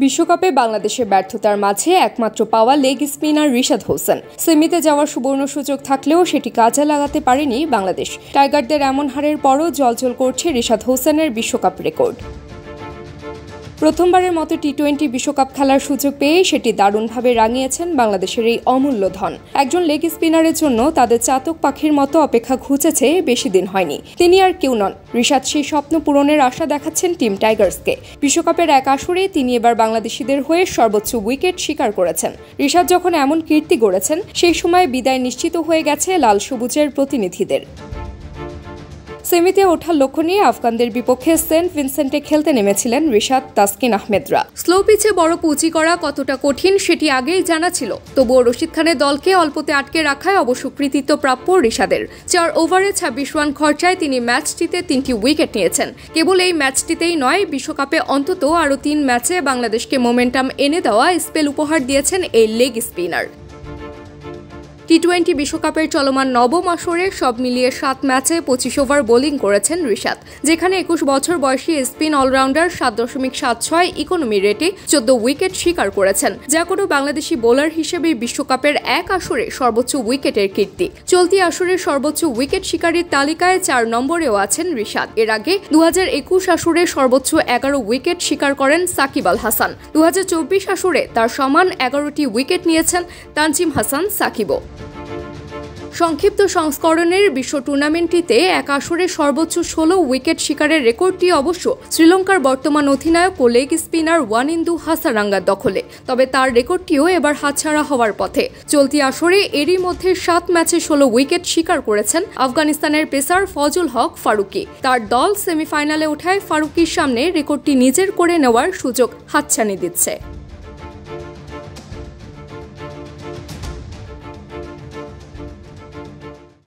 বিশ্বকাপে বাংলাদেশের ব্যর্থতার মাঝে একমাত্র পাওয়া লেগ স্পিনার রিশাদ হোসেন। সেমিতে যাওয়ার সুবর্ণ সুযোগ থাকলেও সেটি কাজে লাগাতে পারেনি বাংলাদেশ। টাইগারদের এমন হারের পরও জ্বলজ্বল করছে রিশাদ হোসেনের বিশ্বকাপ রেকর্ড। প্রথমবারের মতো টি-20 বিশ্বকাপ খেলার সুযোগ পেয়ে সেটি দারুণভাবে রাঙিয়েছেন বাংলাদেশের এই অমূল্য ধন। একজন লেগ স্পিনারের জন্য তাদের চাতক পাখির মতো অপেক্ষা ঘুচেছে বেশি দিন হয়নি। তিনি আর কেউ নন, রিশাদ সেই স্বপ্ন পূরণের আশা দেখাচ্ছেন টিম টাইগার্সকে। বিশ্বকাপের এক আসরে তিনি এবার বাংলাদেশিদের হয়ে সর্বোচ্চ উইকেট শিকার করেছেন। রিশাদ যখন এমন কীর্তি গড়েছেন, সেই সময় বিদায় নিশ্চিত হয়ে গেছে লাল সবুজের প্রতিনিধিদের। সেমিতে ওঠার লক্ষ্য নিয়ে আফগানদের বিপক্ষে সেন্ট ভিনসেন্টে খেলতে নেমেছিলেন রিশাদ, তাসকিন আহমেদরা। স্লো পিচে বড় পুঁজি করা কতটা কঠিন সেটি আগেই জানা ছিল, তবুও রশিদ খানের দলকে অল্পতে আটকে রাখায় অবশ্য কৃতিত্ব প্রাপ্য রিশাদের। 4 ওভারে 26 রান খরচায় তিনি ম্যাচটিতে 3টি উইকেট নিয়েছেন। কেবল এই ম্যাচটিতেই নয়, বিশ্বকাপে অন্তত আরও 3 ম্যাচে বাংলাদেশকে মোমেন্টাম এনে দেওয়া স্পেল উপহার দিয়েছেন এই লেগ স্পিনার। টি-20 বিশ্বকাপের চলমান নবম আসরে সব মিলিয়ে 7 ম্যাচে 25 ওভার বোলিং করেছেন রিশাদ, যেখানে 21 বছর বয়সী স্পিন অলরাউন্ডার 7.76 ইকোনমি রেটে 14 উইকেট শিকার করেছেন, যা কোনো বাংলাদেশি বোলার হিসেবে বিশ্বকাপের এক আসরে সর্বোচ্চ উইকেটের কীর্তি। চলতি আসরের সর্বোচ্চ উইকেট শিকারীর তালিকায় 4 নম্বরেও আছেন রিশাদ। এর আগে 2021 আসরে সর্বোচ্চ 11 উইকেট শিকার করেন সাকিব আল হাসান। 2024 আসরে তার সমান 11টি উইকেট নিয়েছেন তানজিম হাসান সাকিবও। সংক্ষিপ্ত সংস্করণের বিশ্ব টুর্নামেন্টটিতে এক আসরে সর্বোচ্চ 16 উইকেট শিকারের রেকর্ডটি অবশ্য শ্রীলঙ্কার বর্তমান অধিনায়ক ও লেগ স্পিনার ওয়ানিন্দু হাসারাঙ্গার দখলে। তবে তার রেকর্ডটিও এবার হাতছাড়া হওয়ার পথে। চলতি আসরে এরই মধ্যে 7 ম্যাচে 16 উইকেট শিকার করেছেন আফগানিস্তানের পেসার ফজল হক ফারুকি। তার দল সেমিফাইনালে ওঠায় ফারুকির সামনে রেকর্ডটি নিজের করে নেওয়ার সুযোগ হাতছানি দিচ্ছে।